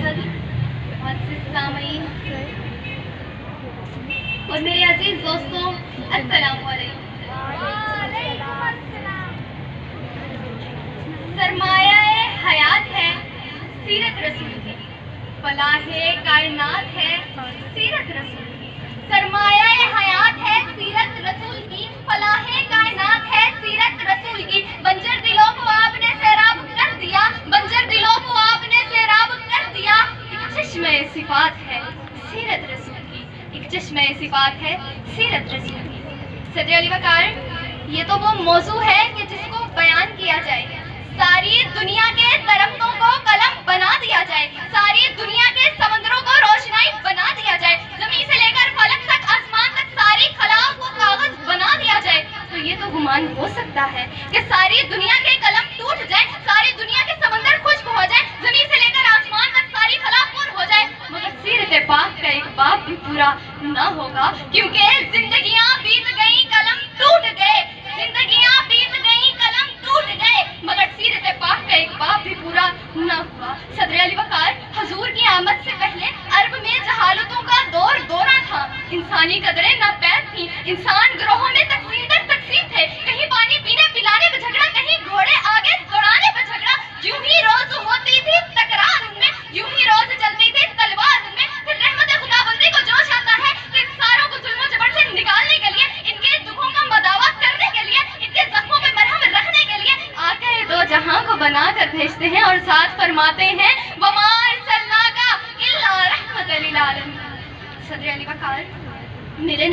معزز سامعین اور میرے عزیز دوستوں، السلام علیکم۔ سرمایہ حیات ہے سیرت رسول کی، فلاح کائنات ہے سیرت رسول کی۔ سرمایہ حیات ہے سیرت رسول کی، فلاح کائنات ہے سیرت رسول کی۔ بنجر دلوں کو آپ نے سیراب کر دیا، بنجر دلوں کو آپ نے سیراب کر دیا۔ ایک چشمہ صفات ہے سیرت رسول کی، ایک چشمہ صفات ہے سیرت رسول کی۔ صدر علی وقار، یہ تو وہ موضوع ہے کہ جس کو بیان کیا جائے، ساری دنیا کے درختوں کو قلم بنا دیا جائے، ساری دنیا کے سمندروں کو روشنائی بنا دیا جائے، زمین سے لے کر فلک تک، آسمان تک ساری خلاؤں کو کاغذ بنا دیا جائے، تو یہ تو گمان ہو سکتا ہے کہ ساری دنیا کے قلم ٹوٹ جائے، ساری دنیا کے سمندر خشک ہو جائے، زمین سے لے کر آسمان تک ساری خلا پر ہو جائے، مگر سیرت پاک کا ایک باب بھی پورا نہ ہوگا، کیونکہ زندگیاں بیت گئیں، قلم ٹوٹ گئے، زندگیاں بیت گئیں، قلم ٹوٹ گئے، مگر سیرت پاک کا ایک باب بھی پورا نہ ہوا۔ صدر علی وقار، حضور کی آمد سے پہلے عرب میں جہالتوں کا دورہ تھا، انسانی قدریں ناپید تھیں، انسان گروہوں میں تقسیم در تقسیم تھے، کہیں پانی پینے پلانے پہ جھگڑا، کہیں گھوڑے آگے دوڑانے پہ جھگڑا، یوں ہی روز ہوتی تھی تکرار ان میں، یوں ہی روز چلتی تھی تلوار ان میں، پھر رحمت خدا بندی کو جوش آتا ہے کہ ان ساروں کو ظلم و جبر سے نکالنے کے لیے، ان کے دکھوں کا مداوع کرنے کے لیے، ان کے زخموں پہ مرہم رکھنے کے لیے آقا دو جہاں کو بنا کر بھیجتے ہیں، اور ساتھ فرماتے ہیں وَمَا أَرْسَلْنَاكَ إِلَّا رَحْمَةً لِّلْعَالَمِينَ۔ صدر علی وقار، میرے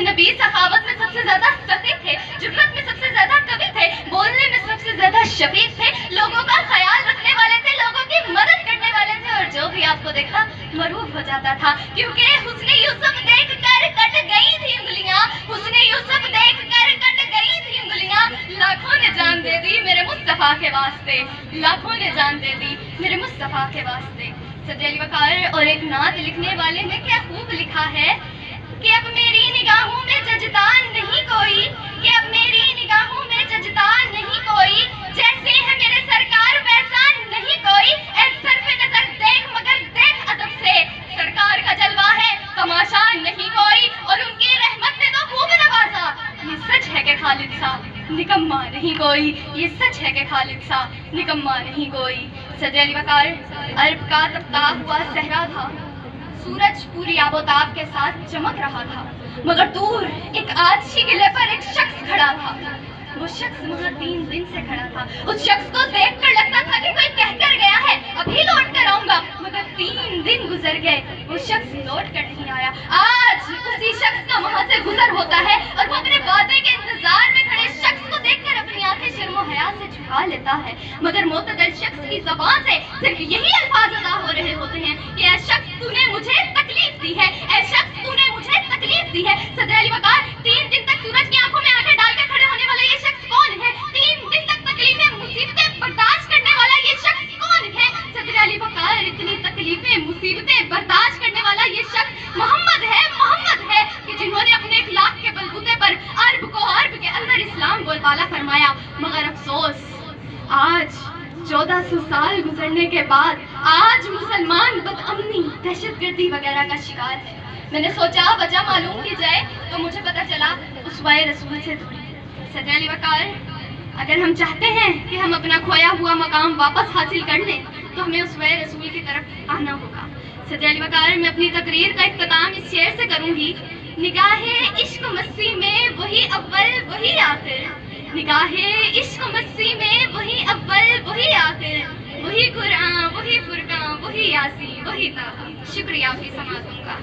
نبی سخاوت میں سب سے زیادہ سخی تھے، جرأت میں سب سے زیادہ قوی تھے، بولنے میں سب سے زیادہ شفیق تھے، لوگوں کا خیال رکھنے والے تھے، لوگوں کی مدد کرنے والے تھے، اور جو بھی آپ کو دیکھا مرعوب ہو جاتا تھا، کیونکہ حسن یوسف دیکھ کر کٹ گئی تھی انگلیاں، حسن یوسف دیکھ کر کٹ گئی تھی انگلیاں، لاکھوں نے جان دے دی میرے مصطفیٰ کے واسطے، لاکھوں نے جان دے دی میرے مصطفیٰ کے واسطے۔ صدر علی وقار، اور ایک نعت لکھنے والے نے کیا خوب لکھا ہے کہ اب میری نگاہوں میں ججتا نہیں کوئی، کہ اب میری نگاہوں میں ججتا نہیں کوئی، جیسے ہے میرے سرکار ویسا نہیں کوئی، اے صرف نظر دیکھ مگر دیکھ ادب سے، سرکار کا جلوہ ہے تماشا نہیں کوئی، اور ان کی رحمت نے تو خوب نوازا، یہ سچ ہے کہ خالد سا نکما نہیں کوئی، یہ سچ ہے کہ خالد سا نکما نہیں کوئی۔ صدر علی وقار، عرب کا تپتا ہوا صحرا تھا، سورج پوری آب و تاب کے ساتھ چمک رہا تھا، مگر دور ایک آتشی قلعے پر ایک شخص کھڑا تھا، وہ شخص وہاں 3 دن سے کھڑا تھا، اس شخص کو دیکھ کر لگتا تھا کہ کوئی کہہ کر گیا ہے ابھی لوٹ کر آؤں گا، مگر 3 دن گزر گئے، وہ شخص لوٹ کر نہیں آیا۔ آج اسی شخص کا وہاں سے گزر ہوتا ہے، اور وہ اپنے وعدے کے انتظار میں کھڑے شخص کو دیکھ کر اپنی آنکھیں شرم و حیا سے جھکا لیتا ہے، مگر معتدل شخص کی زبان سے صرف یہی الفاظ ادا ہو رہے ہوتے ہیں کہ اے شخص تو نے مجھے تکلیف دی ہے، اے شخص تو نے مجھے تکلیف دی ہے۔ صدر علی وقار، 3 دن تک سورج کی آنکھوں میں آنکھیں ڈال کر کھڑے ہونے والا یہ شخص کون ہے؟ 3 دن تک تکلیفیں مصیبتیں برداشت کرنے والا یہ شخص کون ہے؟ صدر علی وقار، اتنی تکلیفیں مصیبتیں برداشت کرنے والا یہ شخص محمد ہے کہ جنہوں نے اپنے اخلاق کے بلبوتے پر عرب کو عرب کے اندر اسلام بول بالا فرمایا، مگر افسوس آج 1400 سال گزرنے کے بعد آج مسلمان بدامنی، دہشت گردی وغیرہ کا شکار ہے۔ میں نے سوچا وجہ معلوم کی جائے تو مجھے پتہ چلا اسوہ رسول سے دوری۔ صدر علی وقار، اگر ہم چاہتے ہیں کہ ہم اپنا کھویا ہوا مقام واپس حاصل کر لیں تو ہمیں اسوہ رسول کی طرف آنا ہوگا۔ صدر علی وقار، میں اپنی تقریر کا اختتام اس شعر سے کروں گی، نگاہ عشق مسیح میں وہی اول وہی آخر، نگاہ عشق مسیح میں وہی اول وہی آخر، وہی قرآن وہی فرقان وہی یاسین وہی تاہم۔ شکریہ آپ کی سماعتوں کا۔